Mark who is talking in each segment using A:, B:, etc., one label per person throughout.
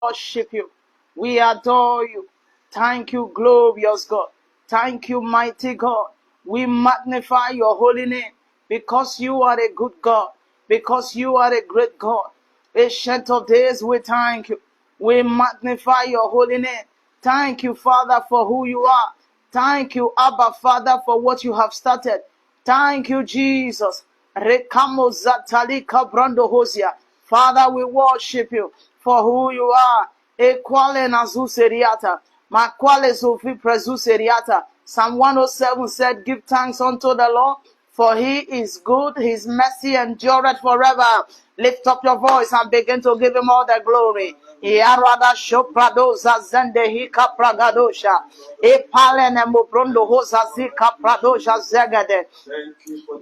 A: worship you. We adore you. Thank you, glorious God. Thank you, mighty God. We magnify your holy name because you are a good God, because you are a great God. Ancient of days, we thank you. We magnify your holy name. Thank you, Father, for who you are. Thank you, Abba, Father, for what you have started. Thank you, Jesus. Rekamo zatalika brando hosia. Father, we worship you for who you are. Equale nazuseriata. Maquale sofi presuseriata. Psalm 107 said, give thanks unto the Lord, for he is good, his mercy endureth forever. Lift up your voice and begin to give him all the glory. Yarada shopradoza zende hika pragadosha. Epalene mubrondo hoza zika pradosha zegade.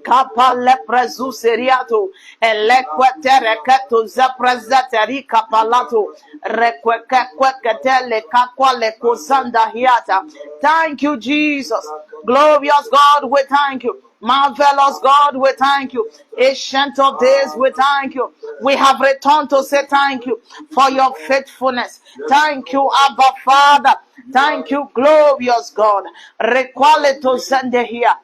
A: Kapa leprezu seriato. Elekwete reketo zeprezeteri kapalato. Rekweke kweketele kakwale kozanda hiata. Thank you, Jesus. Glorious God, we thank you. Marvelous God, we thank you. Ancient of days, we thank you. We have returned to say thank you for your faithfulness. Thank you, Abba Father. Thank you, glorious God. Requale to send here.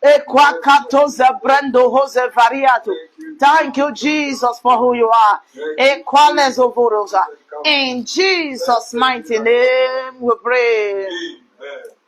A: Equakato zebrando hose variato. Thank you, Jesus, for who you are. Equales ovorosa. In Jesus' mighty name we pray.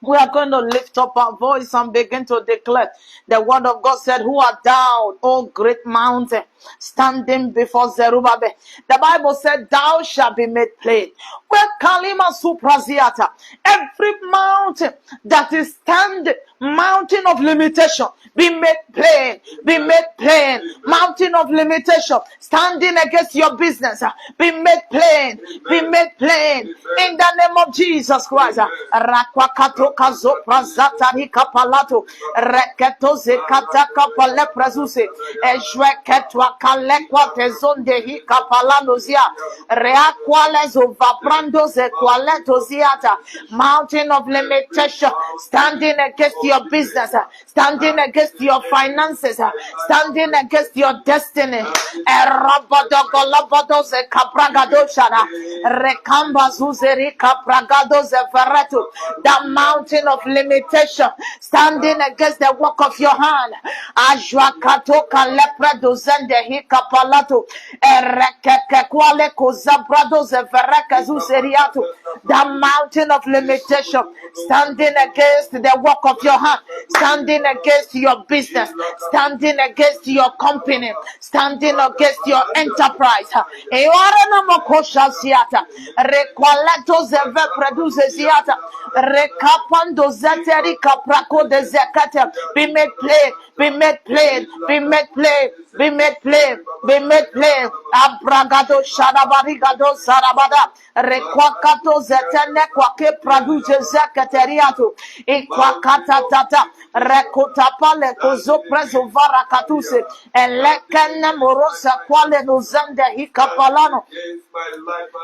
A: We are going to lift up our voice and begin to declare the word of God said, who art thou, O great mountain, standing before Zerubbabel? The Bible said, thou shalt be made plain. Where Kalima Supraziata, every mountain that is standing, mountain of limitation, be made plain, be made plain. Mountain of limitation, standing against your business, be made plain, be made plain. In the name of Jesus Christ. Rakwakato kazo prazatari kapalato, reketo zekata kapale prezuse, ejweketwa kalekwa tezonde hi kapalanozia, reakwales ovaprando zekwaleto ziata. Mountain of limitation, standing against your business, standing against your finances, standing against your destiny. Erabadogolobodoze kabragadoshana, rekambazuzeri kabragadoze ferretu. The mountain of limitation, standing against the work of your hand. Ajwakato kalepredo zende hikapalato, erekekwale kozabradoze verekazuseriatu. The mountain of limitation, standing against the work of your hand, standing against your business, standing against your company, standing against your enterprise. Ewarana mokosha siata, rekwaleto zeve produce siata, rekapando zeteri kaprako de zekate. Be made plain, be made plain, be made plain, be made plain, be made plain. Abragado shadabarigado sarabada, rekwakato zetene kwake produce zekateriato, ikwakata tata, rekotapale kozo prezo varakatuse, elekene morosa kwale nozende hikapalano.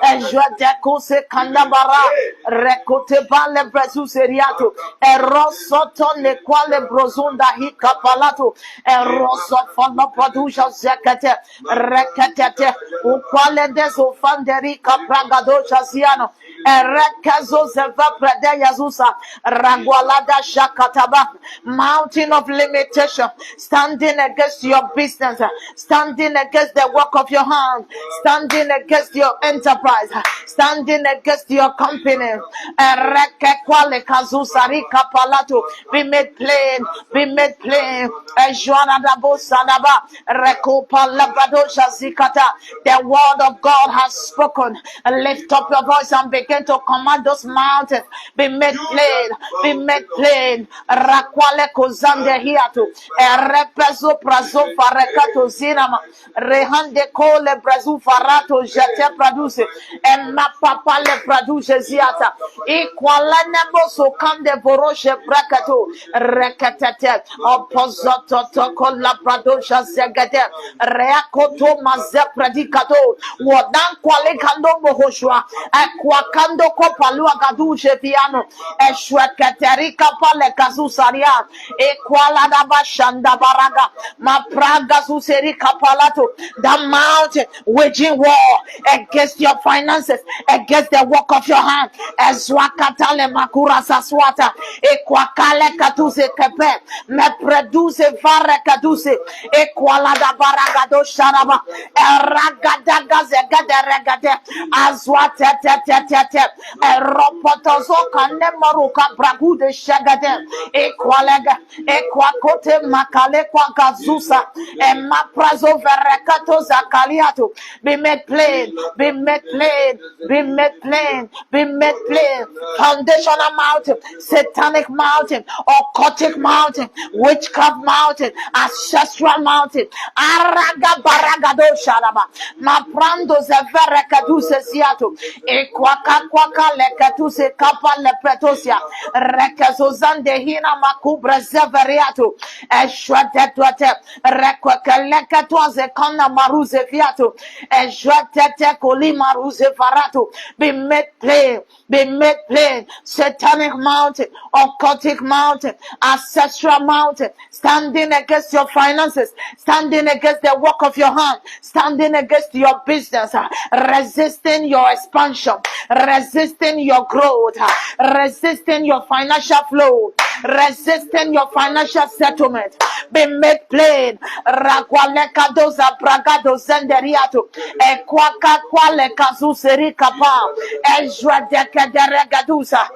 A: Ejwadekose kandabara, rekote bale brezuseriato, erosoto ne quale brozunda hikapalato, erosofano produja zekete, reketete, uquale desofanderi capragadoja ziano, erekazo zeva predeya zusa, ragwalada shakataba. Mountain of limitation, standing against your business, standing against the work of your hand, standing against your enterprise, standing against your company. Erekekwale kazusari kapalato. Be made plain, be made plain. Ejuana dabo sanaba, rekopa labadosha zikata. The word of God has spoken. Lift up your voice and begin to command those mountains. Be made plain, be made plain. Rakwale kozande hiatu. Erepezo prazo farekato zinama. Rehande kole brazu farato jete produce. Emma papa le produce ziata. Equalane boso kande voroshe brakato. Rekatete. Opposoto toko la produce zegade. Reakoto maze predicato. Wadan kwale kando mohoshwa. Aquaka Rekando kopalua gaduje viano. Eshweketeri kapale kazusaria. Equala da bashanda baraga. Ma praga suseri kapalato. The mountain waging war against your finances, against the work of your hand. Ezwakatale makura saswata. Equakale katuse kepe. Me produce vare kaduse. Equala da baragado sharaba. Eragadaga zegade regade. Azwate te te te te. Eropotozo kane maruka bragude shagade. Equalega. Equakote makale kwa gazusa. Emaprazo verekato zakaliato. Be made plain. Be made plain. Be made plain. Be made plain. Foundational mountain. Satanic mountain. Occultic mountain. Witchcraft mountain. Ancestral mountain. Araga baragado sharaba. Maprando zeverekaduse siato. Equaka kwaka lekatuse kapa lepretosia. Rekazozande hina makubra zeveriato. Eshwatetwate. Rekwakelekatwaze kona maruze fiato. Eshwatete koli maruze farato. Be made plain. Be made plain. Satanic mountain. Occultic mountain. Ancestral mountain. Standing against your finances. Standing against the work of your hand. Standing against your business. Resisting your expansion. Resisting your growth. Resisting your financial flow. Resisting your financial settlement. Be made plain. Rakwalekadoza bragado zenderiato. Ekwaka kwale kazuseri kapa. Ejwa dekederegadusa.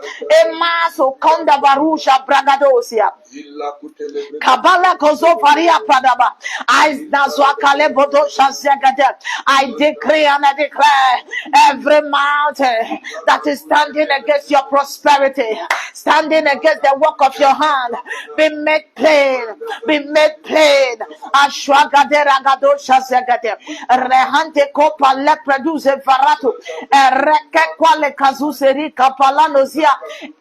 A: Emaso konda barusha bragadosia. Kabala kozo paria padaba. I decree and I declare every mountain that is standing against your prosperity, standing against the work of your hand, be made plain, be made plain. Ashwagadera gadosha zegade. Rehante kopa le produce varato. Reke kwale kazuseri kapalanozia.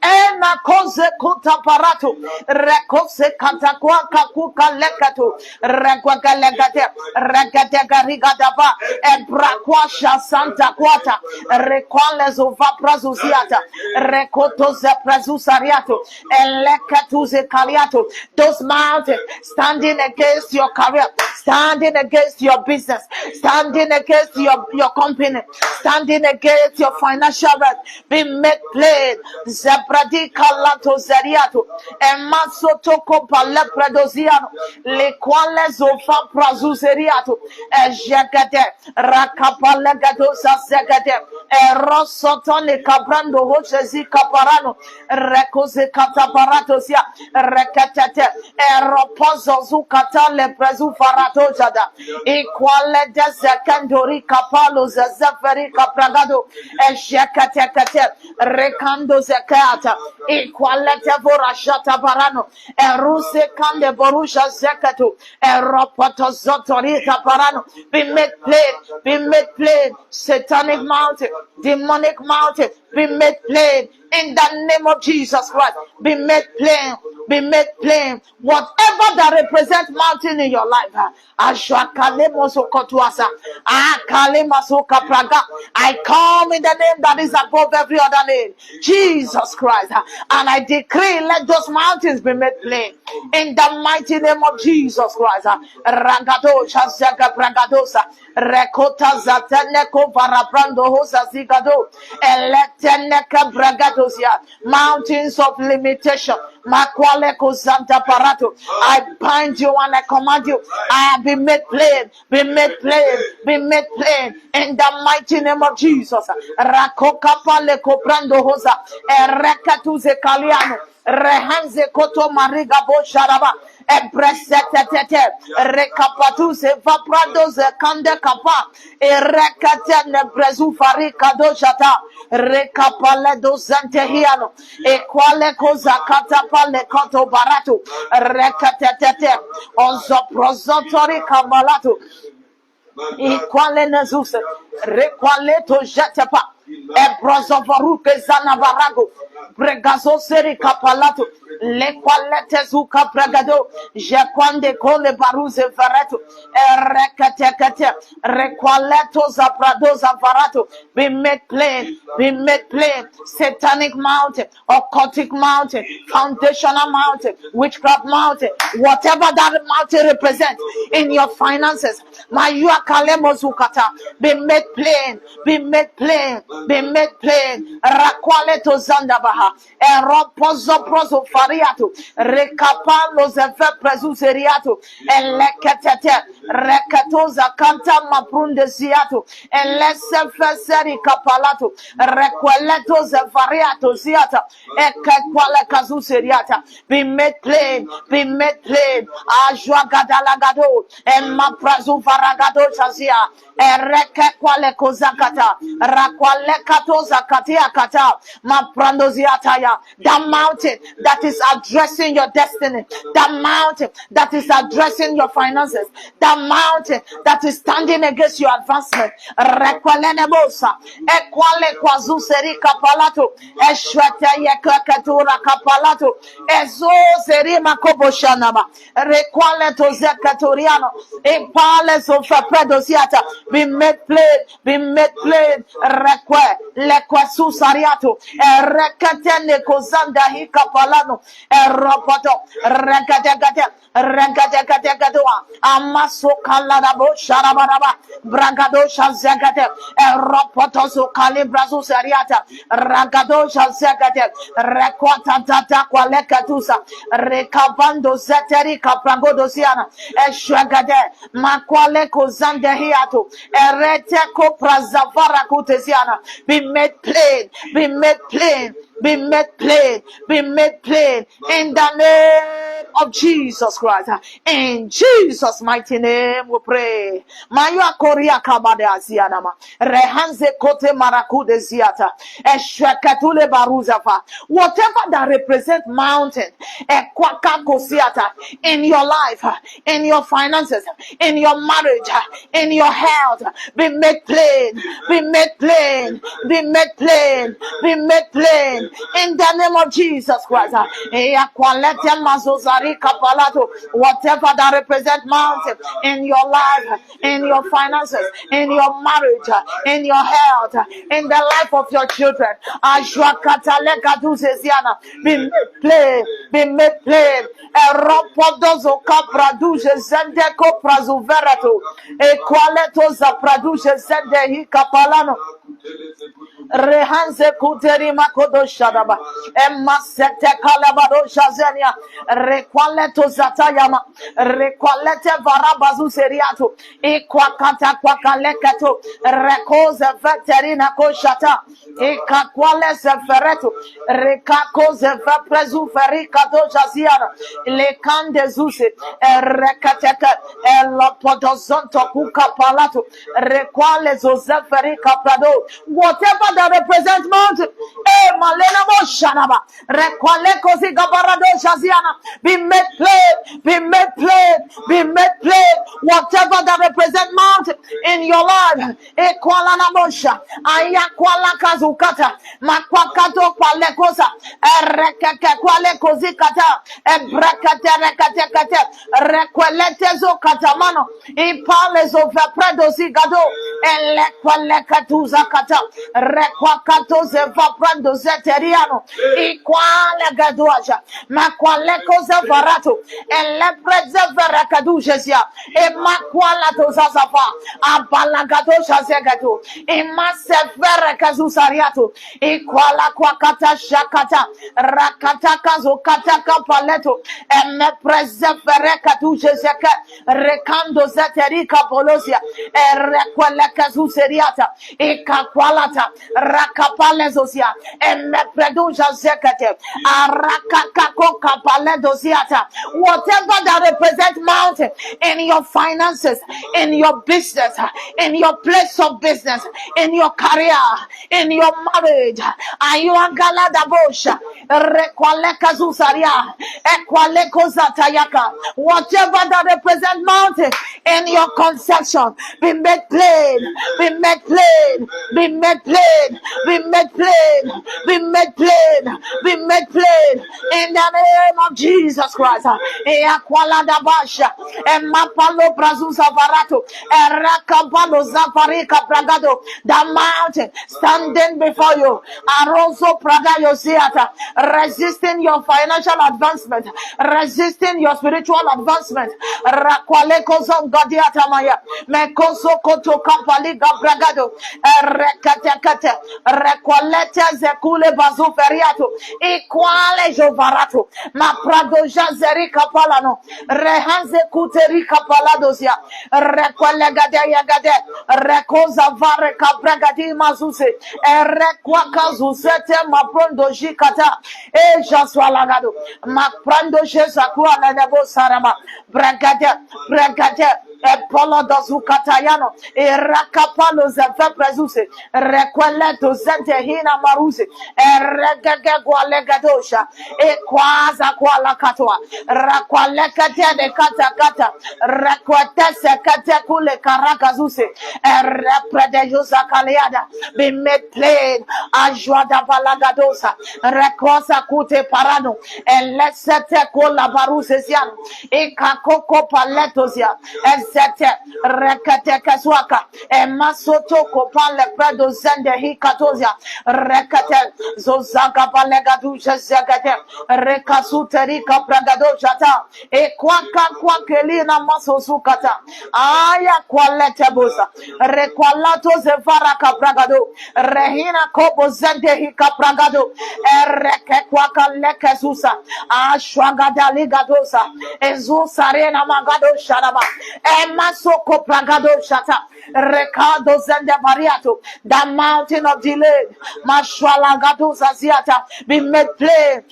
A: Ena koze kuta parato. Rekose katakwa kakuka lekato. Rekwa legate. Regate garigadaba. Ebrakwasha santa kwata. Rekwale zova prazuziata. Rekoto ze prazusariato. Elekatu ze kaliato. Those mountains standing against your career, standing against your business, standing against your company, standing against your financial wealth, be made plain. Zebradi kalato zeriato. Emaso toko palepredoziano. Le quale zofa prazuseriato. Ejegade. Rakapalegado zazegade. Erosotone cabrando hochezi caparano. Recoze cataparatozia. Recatete. Eropozo zukata le prezu faratojada. Equale de zekandori capalo zezeferi capragado. Ejekatekate. Recando zekata. Equale te vorashata barano. Eruse kande borusha zekatu. Eropoto zotori caparano. Be made plain. Be made plain. Satanic mountain. Demonic mountain. Be made plain. In the name of Jesus Christ. Be made plain. Be made plain. Whatever that represents mountain in your life. I come in the name that is above every other name. Jesus Christ. And I decree, let those mountains be made plain. In the mighty name of Jesus Christ. Ragadosha Zaga Bragadosa. Rekota Zataneko Varabrando Hosa Zigado. Eleteneka Bragadosia. Mountains of limitation. Makwaleko Santa Parato. I bind you and I command you. I be made plain. Be made plain. Be made plain. In the mighty name of Jesus. Rakokapale Koprando Hosa. Erekatuze Kaliano. Rehanze Koto Mariga Bosharaba. Ebresetetete. Rekapatuse Vapradoze Kande Kapa. Erekatene Brezufari Kadoshata. Rekapale Dozentehiano. Equale Kozakata Pale Koto Barato. Rekatete. Ozo Prozotori Kamalato. Equale Nazuse. Requale to Jatepa. Ebrozovaruke Zanavarago. Bregazo seri kapalato. Le qualete zuka pragado. Jequande cole baruze varato. Erekate. Requaleto zaprado zavarato. Be made plain. Be made plain. Satanic mountain, occultic mountain, foundational mountain, witchcraft mountain, whatever that mountain represents in your finances. Be made plain, be made plain, be made plain. Raqualeto zandabaha, eropozo prozo fariato, recapalo zeve presuseriato, eleketete, recatoza canta maprunde ziato, elese feseri capalato, requeleto zevariato ziata, ekequale kazuseriata. Be made plain, be made plain. Ajwa gadalagado, emma prazu varagado chazia, ereke kwale kozakata, rakwale kato zakatia kata, ma prandoziataya. The mountain that is addressing your destiny, the mountain that is addressing your finances, the mountain that is standing against your advancement. Rekwalene bosa, ekwale kwazu seri kapalato, eshwete yekakatura kapalato, ezo seri makoboshanama, rekwale to zekatoriano, impale sofa predosiata. Be made plain, be made plain. Rekwe, lekwe susariato, rekatene kozanda hikapalano, eropoto, regadegadegadoa, amaso kaladabo sharabaraba, bragado shazegate, eropoto so calibrazo sariata, ragado shazegate, rekwata tata kwalekatusa, rekabando zeteri kapragodosiana, eshwagade, makwale kozande hiato, ereteko prazavara kutesiana. Be made plain, be made plain, be made plain, be made plain in the name of Jesus Christ. In Jesus' mighty name we pray. Maya koria kabade asianama. Rehanze kote marakude ziata. Eshwekatule baruzafa. Whatever that represents mountain, ekwaka kosiata, in your life, in your finances, in your marriage, in your health, be made plain, be made plain, be made plain, be made plain in the name of Jesus Christ. Whatever that represents mountain in your life, in your finances, in your marriage, in your health, in the life of your children, be made plain, be made plain. Eropodozo kapraduje zende ko prazuverato, equaleto za praduje zende hi kapalano. Rehanze kuteri makodo shadaba, emma sete kalabado shazenia, requaleto zatayama, requalete varabazu seriato, equakata quacalecato, recoze veterina koshata, ekaquale sefereto, recacoze veprezu ferica do jaziana, le cande zuse, recateka, elopodozonto cuca palato, requale zozeferica prado, whatever that represents mountain, malena moshanaba, requale cosi gabarado jaziana, be made plain, be made plain, be made plain, whatever that represents mountain in your life, equalana mosha, ayaquala kazukata, maquacato palecosa, rekeke quale cosicata, ebrekate requelete zo catamano, impales of predosi gado, elequalecatuza cata, requacato zeva prando zeteriano, equale gaduaja, maqualeco zevarato, elepreze veracadujesia, e maqualato zazafa, abalagadoja zegato, e masse veracazusariato, equala quacata shakata, rakataka zokataka paleto, eme prezefereka tujezeke, rekando zeterika polosia, erekweleka zuseriata, ekakwalata, rakapalezosia, eme preduja zekete, arakakako kapaledoziata. Whatever that represents mountain in your finances, in your business, in your place of business, in your career, in your marriage, ayuangala dabosha, rekwaleka zusaria, ekwaleko zatayaka. Whatever that represents mountain in your conception, be made plain, be made plain, be made plain, be made plain, be made plain. plain, be made plain in the name of Jesus Christ. Eakwala dabasha, emapalo brazuza varato, erakabalo zafarika bragado, the mountain standing before you, aroso praga yosiata, resisting your financial advancement, resisting your spiritual advancement. Rakwaleko zongadiata maya, mekoso koto kapaliga bragado, rekatekate, rekwalete zekule bazu feriato, equale jovarato, ma prado jazeri kapalano, rehanze kuteri kapaladosia, rekwalegade yagade, rekoza vare kabragadi mazuse, rekwaka zuzete maprondo jikata, jaswalagado, maprando jezakua nebo sarama, bragade, bragade, Polo dozukatayano, Irakapalo zeve prezuse, Requeleto zente hina maruse, Regege gualegadosha, Equaza qualacatoa, Raqualecate de catacata, Requetese catekule caracazuse, Repredejosa caleada, be made plain, Ajuada balagadosa, Recosa cute parano, and let's set a cola barusesian, Ekacoco paletosia, Zete rekete kaswaka masoto kopale prado zende hikatozia rekete zozaga balega duja zegete rekasute rika pragado jata kwaka kwakelina masosukata aya kwalete boza rekwalato zevaraka pragado rehina kobo zende hika pragado reke kwaka leke susa ashwagada ligadosa ezusarena magado sharaba Emasoko pragado shata, Recado zende variato, the mountain of delay, Mashwalagado zaziata, be made plain,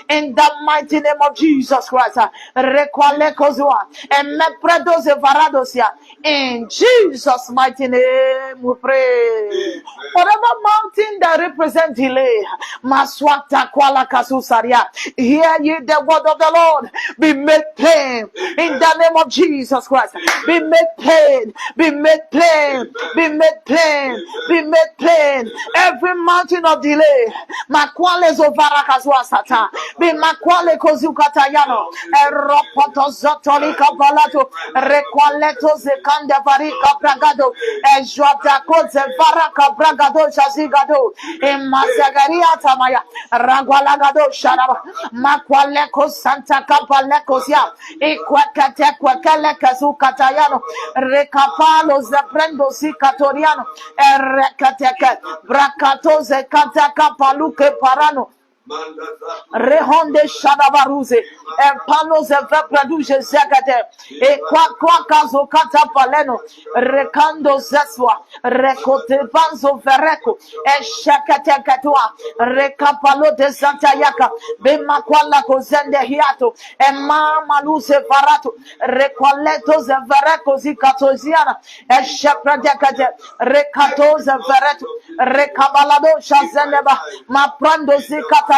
A: in the mighty name of Jesus Christ. Requalekozua, and mepredos varadosia, in Jesus' mighty name we pray. Whatever mountain that represents delay, Maswata kwala kasusaria, hear ye the word of the Lord, be made plain in the name of Jesus Christ. Be made plain, be made plain, be made plain, be made plain. Every mountain of delay, makwale zovarakazwa sata, be makwale kozukatayano, eropoto zotolika palato, rekwaleto zekande varika bragado, ejwata koze varaka bragado shazigado, emazagaria tamaya, ragwalagado sharaba, makwale santa kapalekozia, Equacate quacale casukatayano, recapalo zeprendo sicatoriano, erecateke, bracatoze cataka paluke parano. Rehonde shadabaruze e panos e vepraduje zegade e kwa kazo kata paleno rekando zeswa rekote banzo vereko e shakate katwa rekapalo de santa yaka be makwala kozende hiato e mama luce farato rekoleto ze vereko zikatoziana e sheprade kate rekato ze vereto rekabalado shazeneba ma prando zikata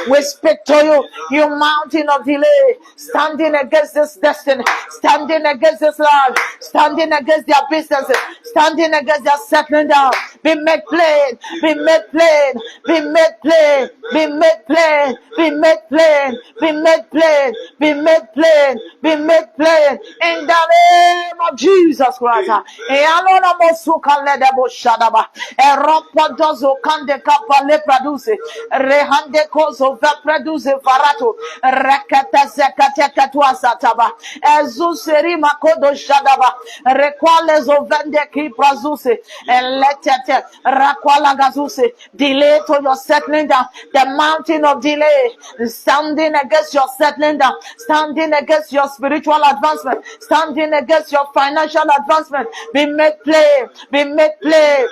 A: we speak to you, you mountain of delay, standing against this destiny, standing against this life, standing against their businesses, standing against their settling down. Be made plain, be made plain, be made plain, be made plain, be made plain, be made plain, be made plain, be made plain in the name of Jesus Christ. Shadaba, Eropodozo Kande Kapale produce, Rehande Kozo produce Varato, Rekata Zekateka Tuasataba, Ezuseri Makodo Shadaba, Requales of Vende Ki Prazuse, and Letete, Raquala Gazuse, delay to your settling down, the mountain of delay, standing against your settling down, standing against your spiritual advancement, standing against your financial advancement, be made plain, be made plain.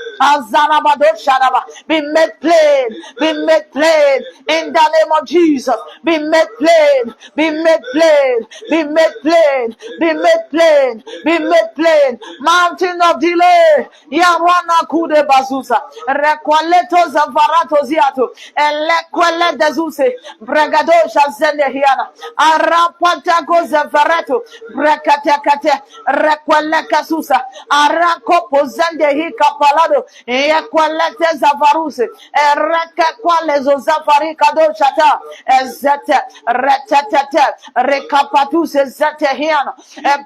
A: Be made plain, be made plain in the name of Jesus. Be made plain, be made plain, be made plain, be made plain, be made plain. Mountain of delay, Yawana Kude bazuza. Requaleto zavarato ziato. Elequele dezuse. Bregado shazende hiana. Arapatago zavareto. Brekatekate. Requele kasusa. Arako pozende hika palado. Equalete zavaruse. Ereke quale zozafari kado shata. Ezete. Retetete. Rekapatuse zete hiana.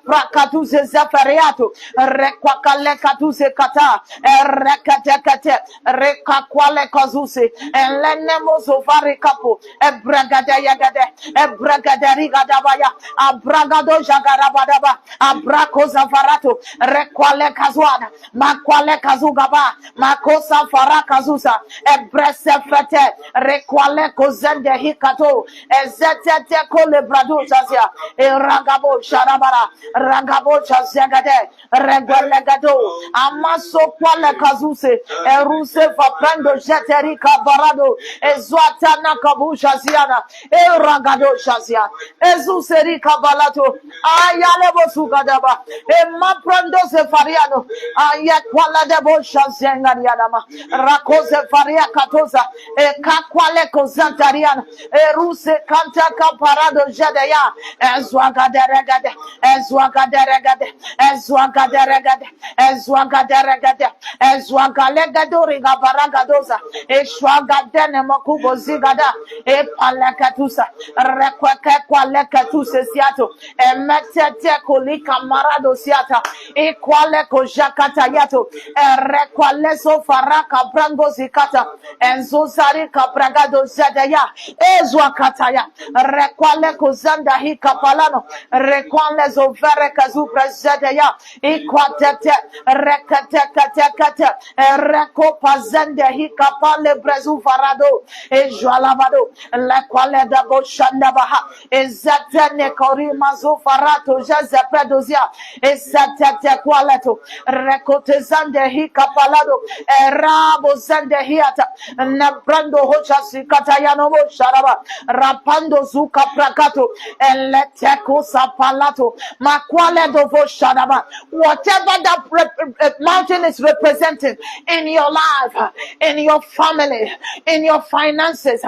A: Prakatuse zafariato. Requakale katuse kata. Rekatekate. Rekakwale kazuse. Elenemo zovari kapo. Ebragada yagade. Ebragadari gadabaya. Abragado jagarabadaba. Abrako zavarato. Rekwale kazuana. Makwale kazugaba. Makosa fara kazusa. Ebrese fete. Rekwale kozende hikato. Ezetete kole bradu chazia. Ragabo sharabara. Ragabo chazegade. Regalegado. Amaso kwale kazuse. Eruse faprando jeteri kabarado. Ezwata nakabusha ziana. Ragado shazia. Ezuseri kabalato. Ayalebo sugadaba. Maprando se fariano. Ayakwala debo shazengarianama. Rakose faria katoza. Kakwale kozantariana. Eruse kanta kaparado jedeya. Ezwagaderegade. Ezwagaderegade. Ezwagaderegade. Ezwagaderegade. Ezwagalegado gabaragadoza. Eshwagadene makubo zigada. Epalekatusa. Rekweke kwalekatuse siato. Emetete kolika marado siata. Ekwaleko jakata yato. Rekwaleso faraka brango zikata. Enzozari kabragado zedaya. Ezwakataya. Rekwaleko zanda hika palano. Rekwalezo vere kazupra zedaya. Ekwatete. Rekatekate. Reko pazende hika pale brezu farado. Ejwalabado. Lekwale dabo shandabaha. Ezatene korima zo farato. Jezepredozia. Ezatete kwaleto. Rekote zande hika palado. Erabo zende hiata. Nebrando hocha sikata yanomo sharaba. Rapando zuka prakato. Eleteko sapalato. Makwale dovo sharaba. Whatever that mountain is representing in your life, in your family, in your finances,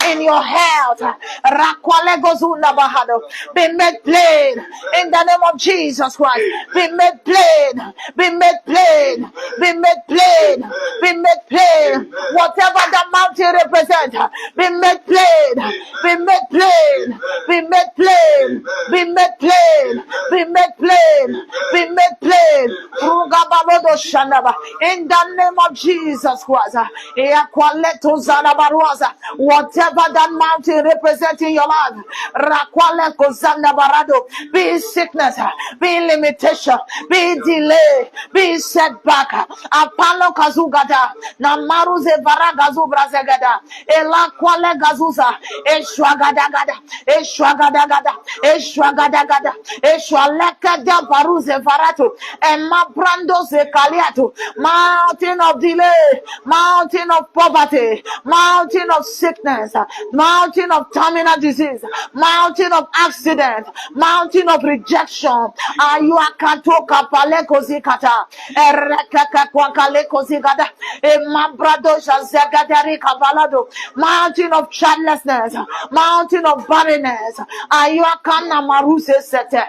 A: in your health, Rakwale gozunda bahado. Be made plain in the name of Jesus Christ. Be made plain. Be made plain. Be made plain. Be made plain. Whatever the mountain represents, be made plain. Be made plain. Be made plain. Be made plain. Be made plain. Be made plain. Rugabalodo shandaba. In the name of Jesus Christ. Eakwaleto zanabaruaza. Whatever that mountain represents in your life, Rakwaleko zanabarado. Be sickness, be limitation, be delay, be setback. Apalo kazugada. Namaruze varagazu brazegada. Elakwale gazuza. Eshwagadagada. Eshwagadagada. Eshwagadagada. Eshwalekada baruze varato. Emabrando ze kaliato. Mountain of delay, mountain of poverty, mountain of sickness, mountain of terminal disease, mountain of accident, mountain of rejection. Ayuakato kapaleko zikata. Erekaka kwakaleko zikata. Emabrado shazagadari kabalado. Mountain of childlessness, mountain of barrenness. Ayuakana maruse sete.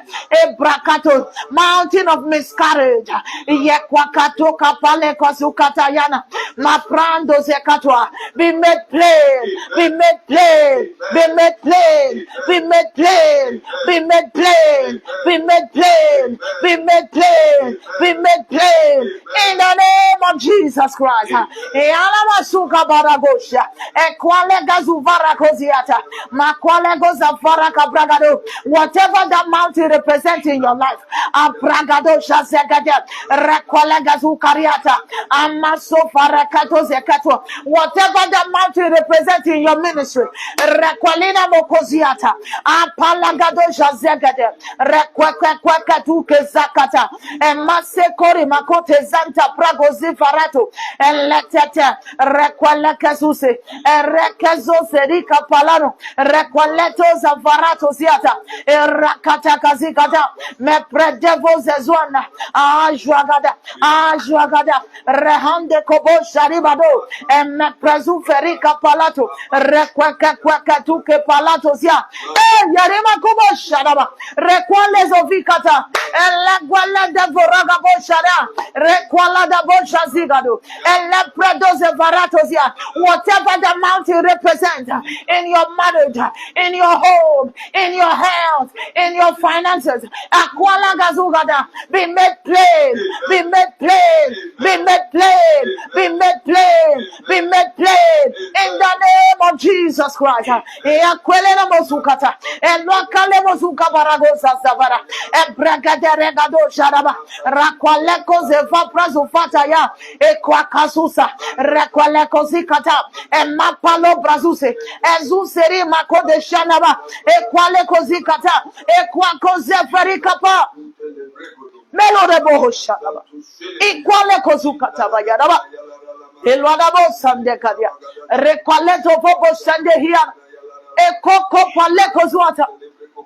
A: Ebrakato. Mountain of miscarriage. Yekwakato kapaleko zukatayana. Maprando zekatwa. Be made plain. Be made plain. Be made plain. Be made plain. Be made plain. Be made plain. Be made plain. Be made plain. In the name of Jesus Christ. Ealamasuka baragosha. Ekwale gazuvara koziata. Makwale gozavara kabragado. Whatever that mountain represents in your life. Abragado shazegade. Rekwale gazukariata. Amaso farakato zekato. Whatever that mountain represents in your ministry. Rekwalina mokoziata. Apalagado shazegade. Rekwekwekweketu kezakata. Emasekori makote zanta pragozi farato. Eletete. Rekwale kesuse. Erekezo serika palano. Rekwaleto zavarato ziata. Erakata kazikata. Mepredevo zezwana. Ajwagada. Ajuagada, Rehande Kobo Sharibado, and Prazu Ferika Palato, Requakatuke Palatozia, Yarema Kobo Sharaba, Requales of Vikata, and Laguala de Voraga Boshara, Requala da Bosha Zigado, and Leprados of Varatozia, whatever the mountain represents in your marriage, in your home, in your health, in your finances, Aquala Gazugada, be made plain, be made plain, be made plain, be made plain, be made plain, in the name of Jesus Christ. Eakwelena Mosukata, and Wakale Mosuka Baragosa Savara, and Bragaderegado Sharaba, Raqualeko Zeva Prazufataya, Equacasusa, Raqualeko Zikata, and Mapalo Brazuse, and Zuseri Mako de Shanaba, Equaleko Zikata, Equaco Zefericapa. Melo de boho shalaba. Ikwale kozukata bayadaba. Elwadabo sande kadia. Rekwaleto popo sande hiya. Ekoko pale kozuata.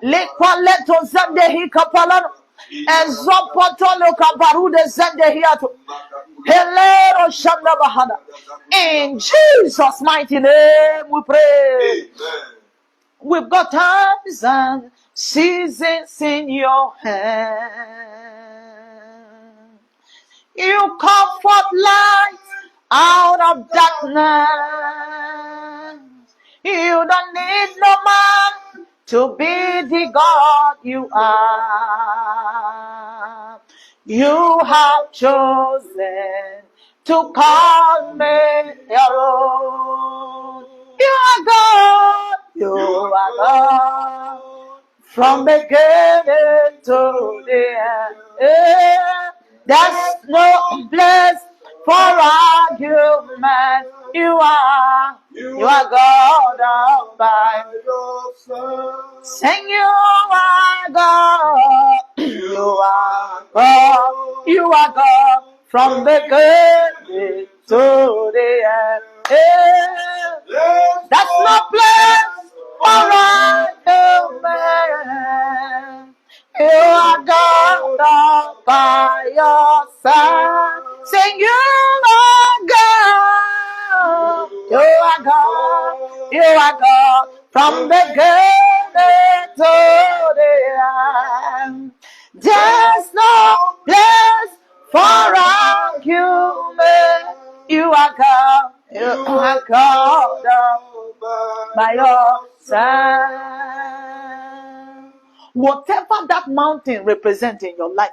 A: Lekwaleto sande hi kapalano. Ezopoto kabarude sande hiyato. Helero shanda bahana. In Jesus' mighty name we pray. We've got times and seasons in your hand. You comfort light out of darkness. You don't need no man to be the God you are. You have chosen to call me your own. You are God. You are God. From beginning to the end. Yeah. There's no place for argument. You are God all by yourself. Sing, you are God. You are God. You are God. From beginning to the end. Yeah. That's no place for argument. You are God all by yourself. Sing, you are God. You are God. You are God. From the beginning to the end. There's no place for argument. You are God. You are God all by yourself. Whatever that mountain represents in your life,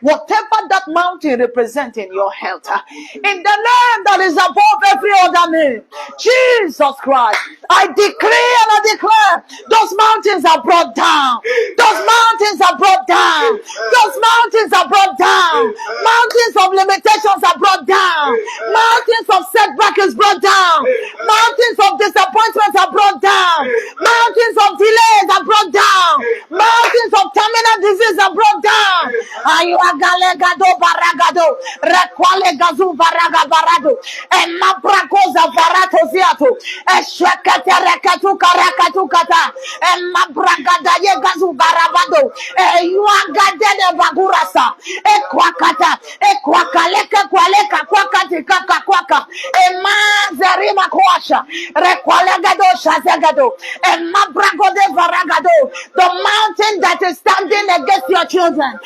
A: whatever that mountain represents in your health, in the name that is above every other name, Jesus Christ, I decree and I declare, those mountains are brought down. Those mountains are brought down. Those mountains are brought down. Mountains of limitations are brought down. Mountains of setback is brought down. Mountains of disappointments are brought down. Mountains of delays are brought down. Mountains of terminal disease are brought down. Ayuagalegado baragado, requale gazu baraga barado, and mabracoza barato ziato, and shakata rekatu karakatu kata, and mabragada yegazu barabado, and yuagadene bagurasa, e kwakata, e kwakaleka kwaleka kwakati kaka kwaka, and mazarima kwasha, requalegado shazegado, and mabrago de baragado, the mountain that is standing against your children.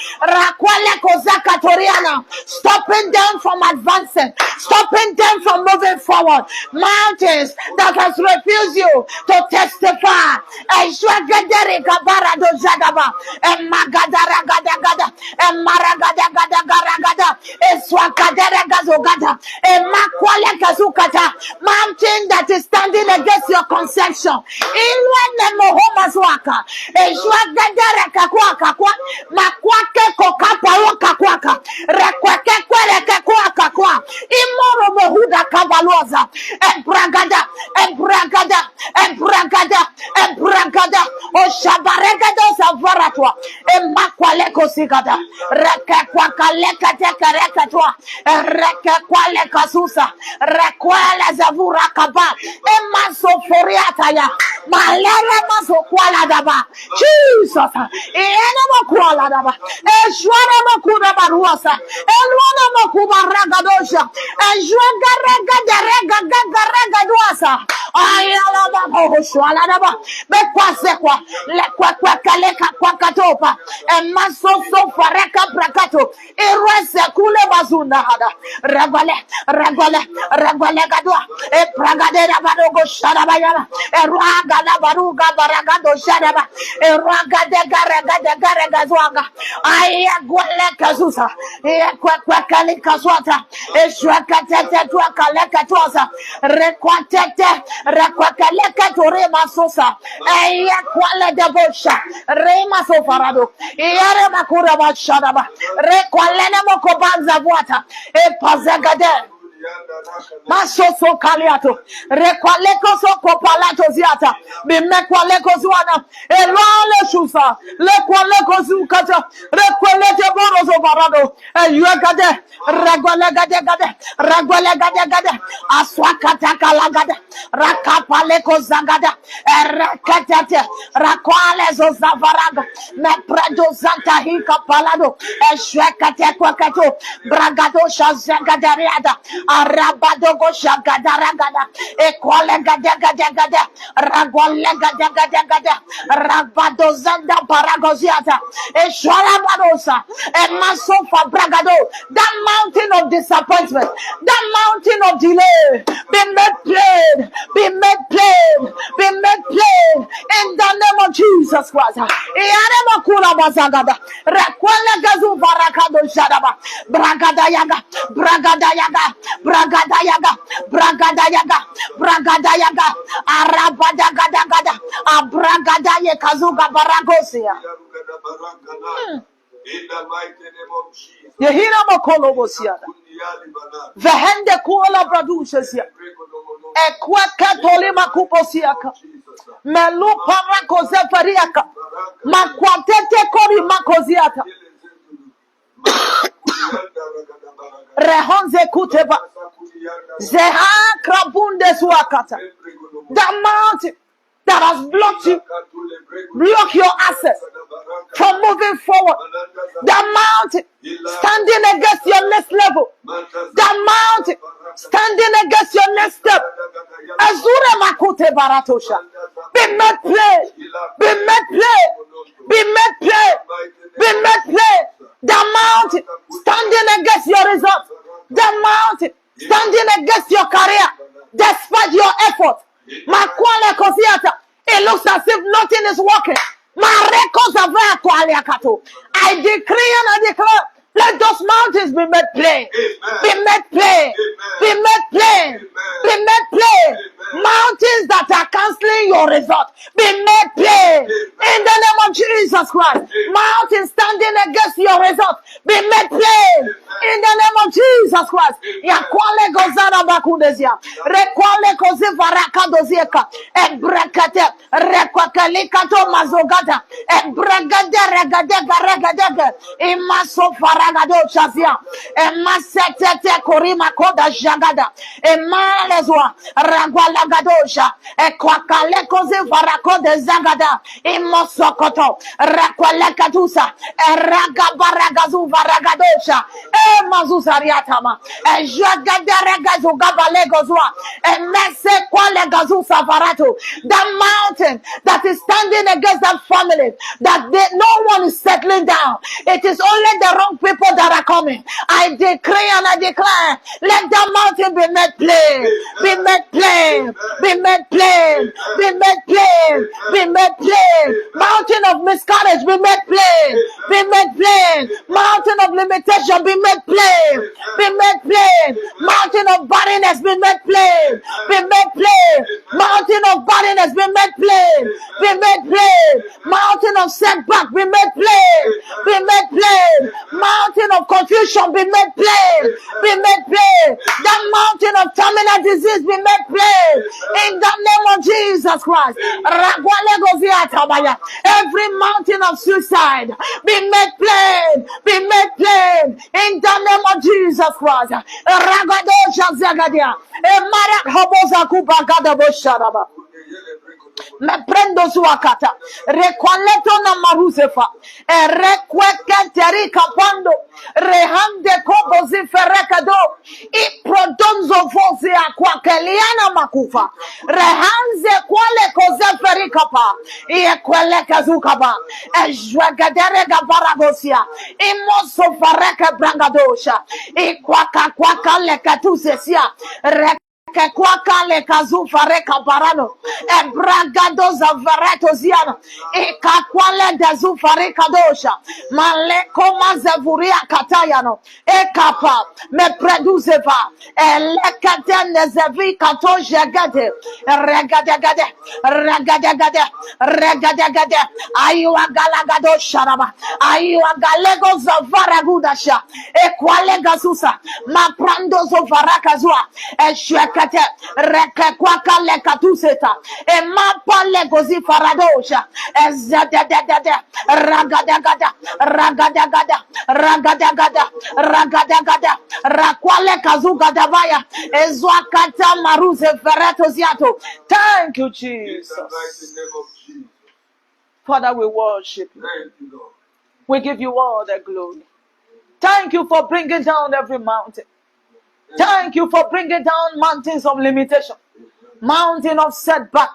A: Stopping them from advancing, stopping them from moving forward. Mountains that has refused you to testify. And Magadaragadagada, and Maragadagadagada, and Swakadaragazogada, and Makwale Kazukata, mountain that is standing against your conception. In one Mohomazwaka, and Swagadarakakwaka, Makwake Kokapawaka Kwaka, Rekwake Kwereke Kwaka Kwa, Imoro Mohuda Kabaloza, and Bragada, and Bragada, and Bragada, and Bragada, O Shabaregado Savaratwa, and Makwaleko Sigada, Rekwaka Leka Tekarekatwa, and Rekwaleka Susa, Rekwala Zavura Kaba, and Maso Foriataya, Malere maso kwala daba. Jesus. Ene mo kwala daba. Eshwara mo kuda baruasa. Elwana mo kuba ragadosha. Eshwaga rega duasa. Ayala baba hoshwala daba. Bekwase kwa. Lekwa kaleka kwa katopa. Emaso so fareka prakato. Irese kule bazunda hada. Regale gadua. E pragadera barogo sharabayala. E raga la baruga baragado sharaba. E raga de garega zwanga. Aya gwele kazusa. E kwa kale kazwata. E shwaka tete tua kale katosa. Rekwa kale katore masosa. Aya kwale debosha. Rema sofarado. Iare makura basharaba. Rekwalene mokobanza vuata. E pazagade. Masoso kaliato rekwaleko soko palato ziata bimekwaleko zuana elale shusa lekwaleko zukata rekwalete borozo barado eyegade ragwalegade aswakata kalagada rakapaleko zagada rakatete rakwale zo zavaraga mepredo zanta hika palado eshwekate kwakato bragado shazagada Arabadogo shagadaragada ekwalegada ragwalegada rabado zanda paragoziata eshwarabadosa emasofa bragado. That mountain of disappointment, that mountain of delay, be made plain in the name of Jesus Christ. Iarema kula bazagada rekwalega varakado shadaba Bragadayaga, Arabadagadagada, Abragadaye Kazuga Baragosia.
B: In the mighty name of Jesus.
A: Yehina Mokolobosia. Vehende Kuala Bradusia. Equaka Tolima Kuposiaka. Melu Parakozefariaka. Makwatete Kori Makoziata. Rehonze Kuteba. Zeha Krabunde Suakata. That mountain that has blocked you, block your access from moving forward. That mountain standing against your next level. That mountain standing against your next step. Azure Makute Baratosha. Be made plain. The mountain standing against your results. The mountain standing against your career, despite your effort. Makwale Kosiata. It looks as if nothing is working. I decree and I declare, let those mountains be made plain. Be made plain. Mountains that are canceling your result, be made plain. In the name of Jesus Christ. Mountains standing against your result, be made plain. In the name of Jesus Christ. Yakwale gozara bakudezia. Rekwale kozi varaka dozieka. Ebrekate. Rekwakalikato mazogata. Regade. Imaso faragado chazia. Emasetete korima koda jagada. Emalezwa. Ragwalagadosha. Ekwakale kozi varako de zagada. Imosokoto. Rekwalekatusa. Eragabaragazu varagadosha. Mazuzariatama. Jagadaragazu gabalegozwa. Mese kwalegazu savarato. The mountain that is standing against that family, that no one is settling down. It is only the wrong people that are coming. I decree and I declare, let the mountain be made plain. Be made plain. Mountain of miscarriage be made plain. Mountain of limitation be made plain. Mountain of barrenness be made plain. Mountain of barrenness be made plain. Mountain of setback be made plain. Mountain of confusion be made plain. That mountain of terminal disease be made plain. In the name of Jesus Christ. Every mountain of suicide be made plain. In the name of Jesus Christ. Ragadosha Zagadia. Emarak Hobosa Kubagada Bosharaba. Me prendo zuakata. Requaleto na maruzefa. E requeke terika pando. Rehande kobo ziferekado. I prodonzo voze akwa keliana makufa. Rehanze kwale koze ferikapa. I kwele kazukaba. E jwegadere gabaragosia. I moso fareke brangadosha. I kwaka lekatusesia. Ke kwaka le kazufa reka barano e bragado zavareto ziano e kakwale de zufare kadosha male koma zavuria katayano e kapa me produzeva e lekate nezevi kato jagade regade ayu agalagado sharaba ayu agalego zavara gudasha e kwale gazusa ma prando zovaraka zua e shekate reke kwaka le katuseta e mapa le gozi faradosha e zededede ragadagada rakwale kazuga davaya e zwakata maruze fereto ziato. Thank you,
B: In the mighty
A: Jesus.
B: name of Jesus.
A: Father, we worship you.
B: Thank you, Lord.
A: We give you all the glory. Thank you for bringing down every mountain. Thank you for bringing down mountains of limitation, mountain of setback,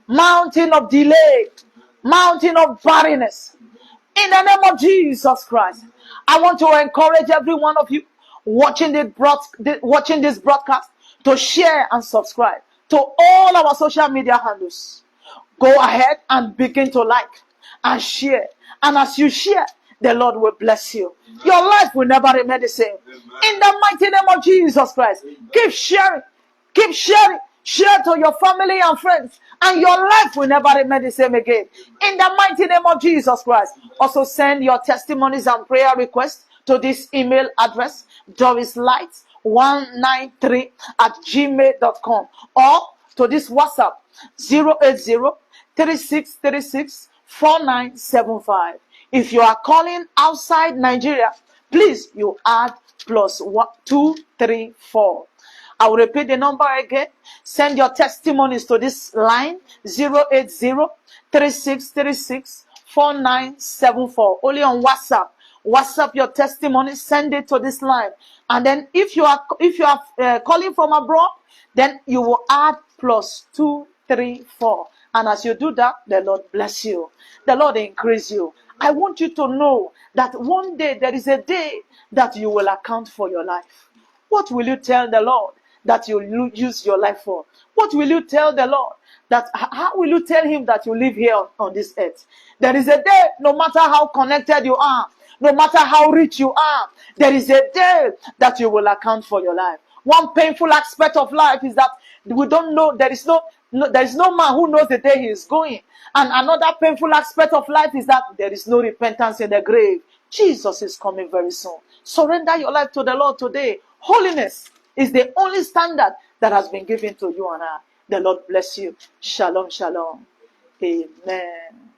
A: mountain of delay, mountain of barrenness. In the name of Jesus Christ, I want to encourage every one of you watching this broadcast to share and subscribe to all our social media handles. Go ahead and begin to like and share. And as you share, the Lord will bless you. Your life will never remain the same. In the mighty name of Jesus Christ, keep sharing. Keep sharing. Share to your family and friends. And your life will never remain the same again. In the mighty name of Jesus Christ. Also send your testimonies and prayer requests to this email address, dorislight193@gmail.com, or to this WhatsApp 080-3636-4975. If you are calling outside Nigeria, please you add +234. I will repeat the number again. Send your testimonies to this line 080-3636-4974. Only on WhatsApp. WhatsApp your testimony. Send it to this line. And then if you are calling from abroad, then you will add +234. And as you do that, the Lord bless you. The Lord increase you. I want you to know that one day there is a day that you will account for your life. What will you tell the Lord that you use your life for? What will you tell the Lord? How will you tell him that you live here on this earth? There is a day, no matter how connected you are, no matter how rich you are, there is a day that you will account for your life. One painful aspect of life is that we don't know, there is no man who knows the day he is going. And another painful aspect of life is that there is no repentance in the grave. Jesus is coming very soon. Surrender your life to the Lord today. Holiness is the only standard that has been given to you and I. The Lord bless you. Shalom, shalom. Amen.